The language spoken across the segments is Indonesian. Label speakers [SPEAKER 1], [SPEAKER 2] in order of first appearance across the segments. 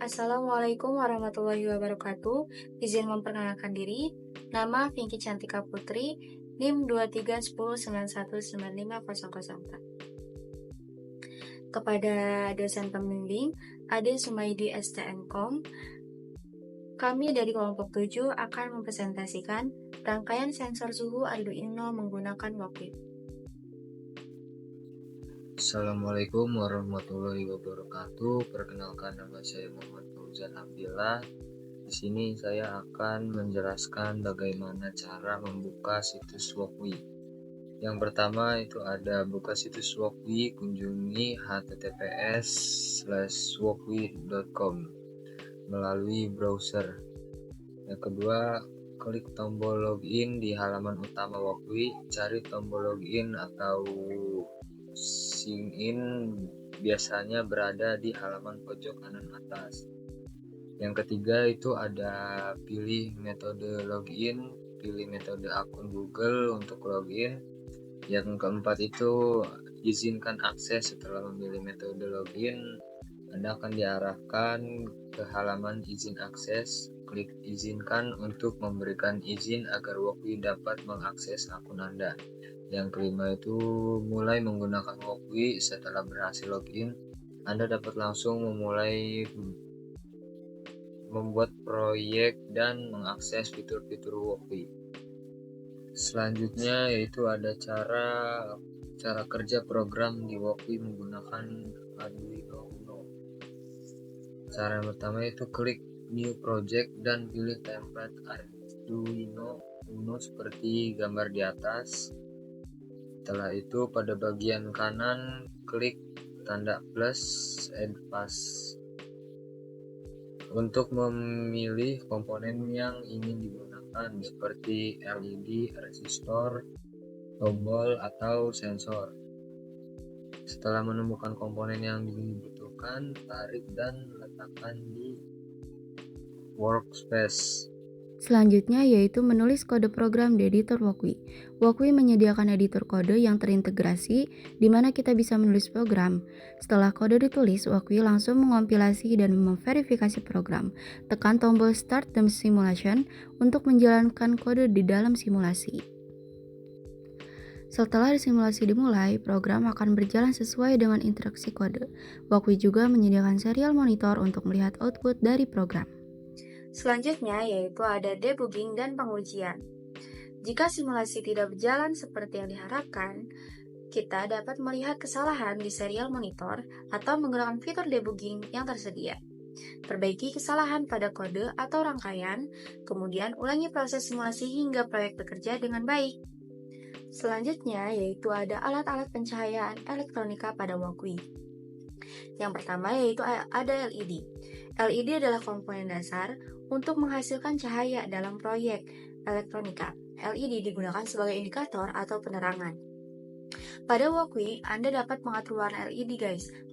[SPEAKER 1] Assalamualaikum warahmatullahi wabarakatuh. Izin memperkenalkan diri. Nama Pinky Cantika Putri, NIM 231091950004. Kepada dosen pembimbing, Ade Sumaidi STNKOM, kami dari kelompok 7 akan mempresentasikan rangkaian sensor suhu Arduino menggunakan Walkbit.
[SPEAKER 2] Assalamualaikum warahmatullahi wabarakatuh. Perkenalkan, nama saya Muhammad Fauzan Abdillah. Di sini saya akan menjelaskan bagaimana cara membuka situs Walkwi. Yang pertama itu ada buka situs Walkwi, kunjungi https://walkwi.com melalui browser. Yang kedua, klik tombol login di halaman utama Walkwi, cari tombol login atau sign in biasanya berada di halaman pojok kanan atas. Yang ketiga itu ada pilih metode login, pilih metode akun Google untuk login. Yang keempat itu izinkan akses. Setelah memilih metode login, Anda akan diarahkan ke halaman izin akses. Klik izinkan untuk memberikan izin agar Walkwi dapat mengakses akun Anda. Yang kelima itu mulai menggunakan Walkwi. Setelah berhasil login, Anda dapat langsung memulai membuat proyek dan mengakses fitur-fitur Walkwi. Selanjutnya yaitu ada cara kerja program di Walkwi menggunakan Arduino Uno. Cara yang pertama itu klik New Project dan pilih template Arduino Uno seperti gambar di atas. Setelah itu pada bagian kanan klik tanda plus add pass untuk memilih komponen yang ingin digunakan seperti LED, resistor, tombol, atau sensor. Setelah menemukan komponen yang dibutuhkan, tarik dan letakkan di workspace.
[SPEAKER 3] Selanjutnya yaitu menulis kode program di editor Walkwi. Walkwi menyediakan editor kode yang terintegrasi di mana kita bisa menulis program. Setelah kode ditulis, Walkwi langsung mengompilasi dan memverifikasi program. Tekan tombol Start the Simulation untuk menjalankan kode di dalam simulasi. Setelah simulasi dimulai, program akan berjalan sesuai dengan instruksi kode. Walkwi juga menyediakan serial monitor untuk melihat output dari program.
[SPEAKER 1] Selanjutnya yaitu ada debugging dan pengujian. Jika simulasi tidak berjalan seperti yang diharapkan, kita dapat melihat kesalahan di serial monitor atau menggunakan fitur debugging yang tersedia. Perbaiki kesalahan pada kode atau rangkaian, kemudian ulangi proses simulasi hingga proyek bekerja dengan baik. Selanjutnya yaitu ada alat-alat pencahayaan elektronika pada Walkwi. Yang pertama yaitu ada LED. LED adalah komponen dasar untuk menghasilkan cahaya dalam proyek elektronika. LED digunakan sebagai indikator atau penerangan. Pada Walkwi, Anda dapat mengatur warna LED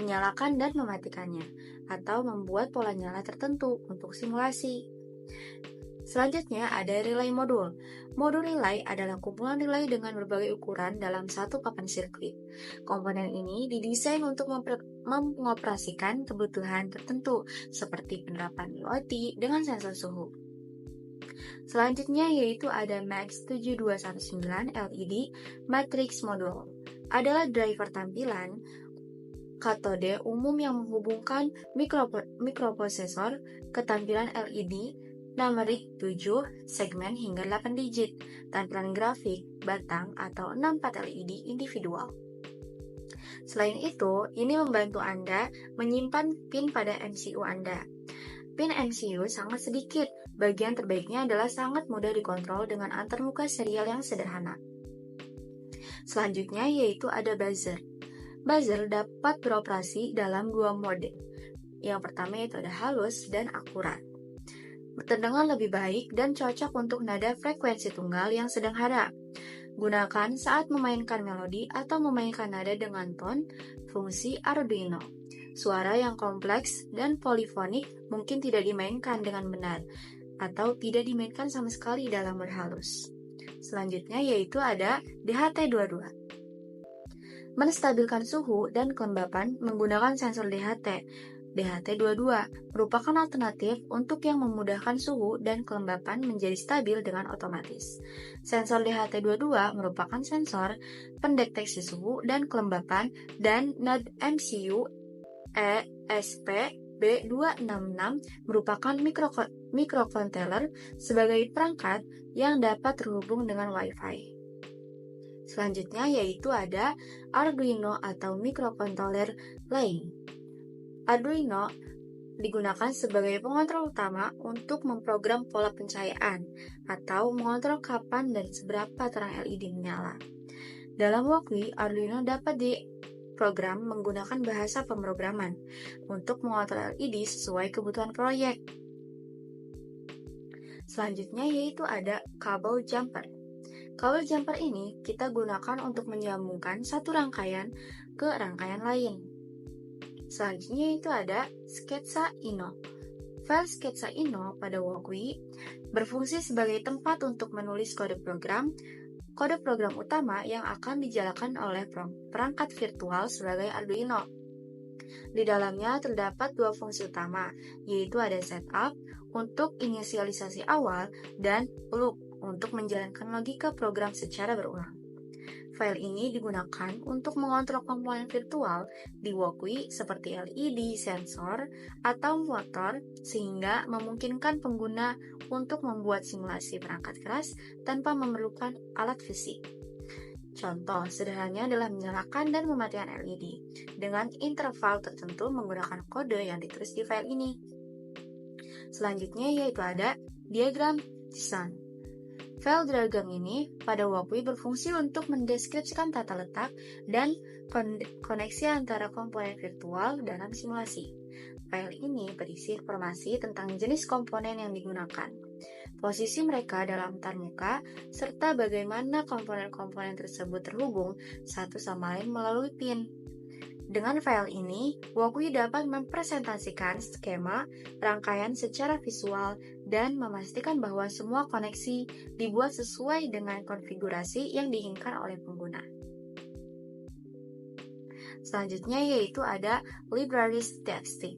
[SPEAKER 1] menyalakan dan mematikannya, atau membuat pola nyala tertentu untuk simulasi. Selanjutnya ada relay modul. Modul relay adalah kumpulan relay dengan berbagai ukuran dalam satu papan sirkuit. Komponen ini didesain untuk mengoperasikan kebutuhan tertentu seperti penerapan IoT dengan sensor suhu. Selanjutnya yaitu ada MAX7219 LED Matrix Module. Adalah driver tampilan katode umum yang menghubungkan mikroprosesor ke tampilan LED numerik 7 segmen hingga 8 digit, tampilan grafik, batang, atau 64 LED individual. Selain itu, ini membantu Anda menyimpan pin pada MCU Anda. Pin MCU sangat sedikit, bagian terbaiknya adalah sangat mudah dikontrol dengan antarmuka serial yang sederhana. Selanjutnya yaitu ada buzzer. Buzzer dapat beroperasi dalam dua mode. Yang pertama yaitu ada halus dan akurat. Terdengar lebih baik dan cocok untuk nada frekuensi tunggal yang sedang harap. Gunakan saat memainkan melodi atau memainkan nada dengan ton fungsi Arduino. Suara yang kompleks dan polifonik mungkin tidak dimainkan dengan benar atau tidak dimainkan sama sekali dalam berhalus. Selanjutnya yaitu ada DHT22. Menstabilkan suhu dan kelembapan menggunakan sensor DHT. DHT22 merupakan alternatif untuk yang memudahkan suhu dan kelembapan menjadi stabil dengan otomatis. Sensor DHT22 merupakan sensor pendeteksi suhu dan kelembapan dan NAD MCU ESP-B266 merupakan microcontroller sebagai perangkat yang dapat terhubung dengan Wi-Fi. Selanjutnya yaitu ada Arduino atau microcontroller lain. Arduino digunakan sebagai pengontrol utama untuk memprogram pola pencahayaan atau mengontrol kapan dan seberapa terang LED menyala. Dalam WOKWI, Arduino dapat diprogram menggunakan bahasa pemrograman untuk mengontrol LED sesuai kebutuhan proyek. Selanjutnya yaitu ada kabel jumper. Kabel jumper ini kita gunakan untuk menyambungkan satu rangkaian ke rangkaian lain. Selanjutnya itu ada sketsa Ino. File sketsa Ino pada WOKWI berfungsi sebagai tempat untuk menulis kode program utama yang akan dijalankan oleh perangkat virtual sebagai Arduino. Di dalamnya terdapat dua fungsi utama, yaitu ada setup untuk inisialisasi awal dan loop untuk menjalankan logika program secara berulang. File ini digunakan untuk mengontrol komponen virtual di WOKWI seperti LED, sensor, atau motor sehingga memungkinkan pengguna untuk membuat simulasi perangkat keras tanpa memerlukan alat fisik. Contoh sederhananya adalah menyalakan dan mematikan LED dengan interval tertentu menggunakan kode yang ditulis di file ini. Selanjutnya yaitu ada diagram JSON. File diagram ini pada WOKWI berfungsi untuk mendeskripsikan tata letak dan koneksi antara komponen virtual dalam simulasi. File ini berisi informasi tentang jenis komponen yang digunakan, posisi mereka dalam antarmuka, serta bagaimana komponen-komponen tersebut terhubung satu sama lain melalui pin. Dengan file ini, WOKWI dapat mempresentasikan skema rangkaian secara visual dan memastikan bahwa semua koneksi dibuat sesuai dengan konfigurasi yang diinginkan oleh pengguna. Selanjutnya yaitu ada libraries.txt.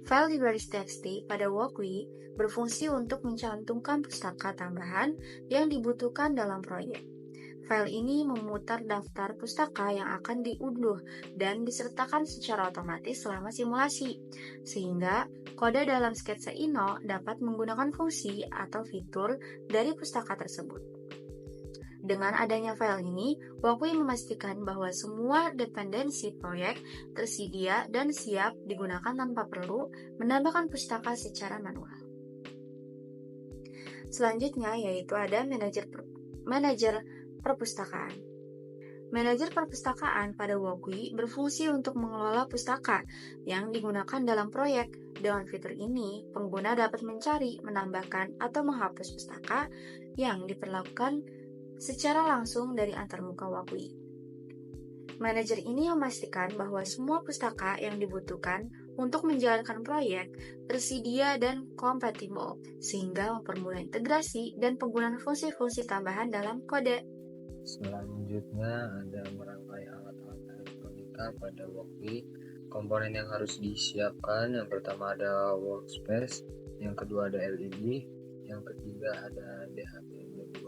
[SPEAKER 1] File libraries.txt pada WOKWI berfungsi untuk mencantumkan pustaka tambahan yang dibutuhkan dalam proyek. File ini memutar daftar pustaka yang akan diunduh dan disertakan secara otomatis selama simulasi, sehingga kode dalam sketsa Ino dapat menggunakan fungsi atau fitur dari pustaka tersebut. Dengan adanya file ini, WOKWI memastikan bahwa semua dependensi proyek tersedia dan siap digunakan tanpa perlu menambahkan pustaka secara manual. Selanjutnya yaitu ada manajer perpustakaan. Manajer perpustakaan pada WOKWI berfungsi untuk mengelola pustaka yang digunakan dalam proyek. Dengan fitur ini, pengguna dapat mencari, menambahkan, atau menghapus pustaka yang diperlakukan secara langsung dari antarmuka WOKWI. Manajer ini memastikan bahwa semua pustaka yang dibutuhkan untuk menjalankan proyek tersedia dan kompatibel, sehingga mempermudah integrasi dan penggunaan fungsi-fungsi tambahan dalam kode.
[SPEAKER 2] Selanjutnya ada merangkai alat-alat elektronika pada WOKWI. Komponen yang harus disiapkan, yang pertama ada workspace, yang kedua ada LED, yang ketiga ada DHT22,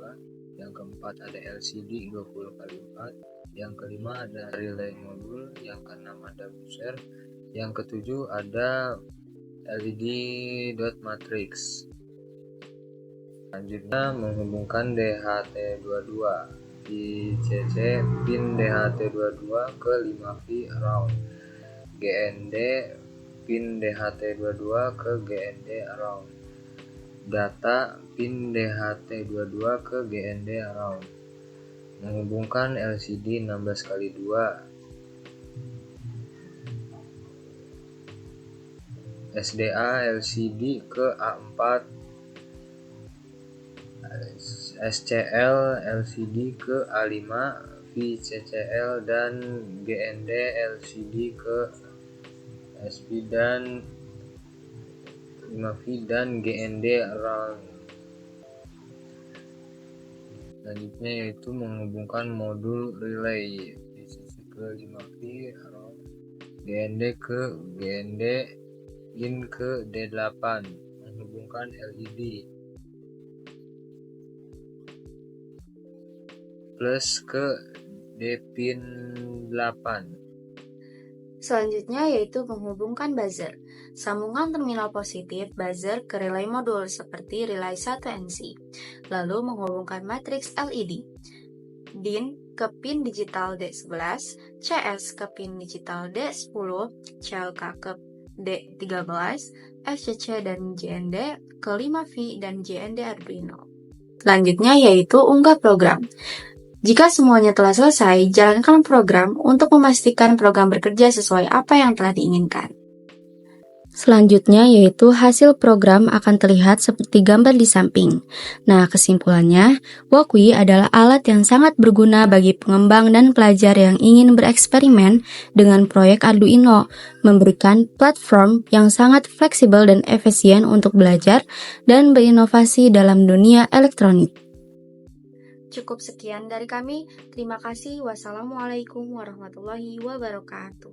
[SPEAKER 2] yang keempat ada LCD 20x4, yang kelima ada relay modul, yang keenam ada buzzer, yang ketujuh ada LED dot matrix. Selanjutnya menghubungkan DHT22 VCC pin DHT22 ke 5V around, GND pin DHT22 ke GND around, data pin DHT22 ke GND around, menghubungkan LCD 16x2, SDA LCD ke A4, SCL LCD ke A5, VCCL dan GND LCD ke SP dan 5V dan GND around. Selanjutnya yaitu menghubungkan modul relay VCC ke 5V around, GND ke GND in ke D8 menghubungkan LED plus ke D pin 8.
[SPEAKER 1] Selanjutnya yaitu menghubungkan buzzer. Sambungan terminal positif buzzer ke relay modul seperti relay 1NC. Lalu menghubungkan matriks LED. DIN ke pin digital D11, CS ke pin digital D10, CLK ke D13, FCC dan JND ke 5V dan JND Arduino. Selanjutnya yaitu unggah program. Jika semuanya telah selesai, jalankan program untuk memastikan program bekerja sesuai apa yang telah diinginkan.
[SPEAKER 3] Selanjutnya yaitu hasil program akan terlihat seperti gambar di samping. Nah, kesimpulannya, Walkwi adalah alat yang sangat berguna bagi pengembang dan pelajar yang ingin bereksperimen dengan proyek Arduino, memberikan platform yang sangat fleksibel dan efisien untuk belajar dan berinovasi dalam dunia elektronik.
[SPEAKER 1] Cukup sekian dari kami. Terima kasih. Wassalamualaikum warahmatullahi wabarakatuh.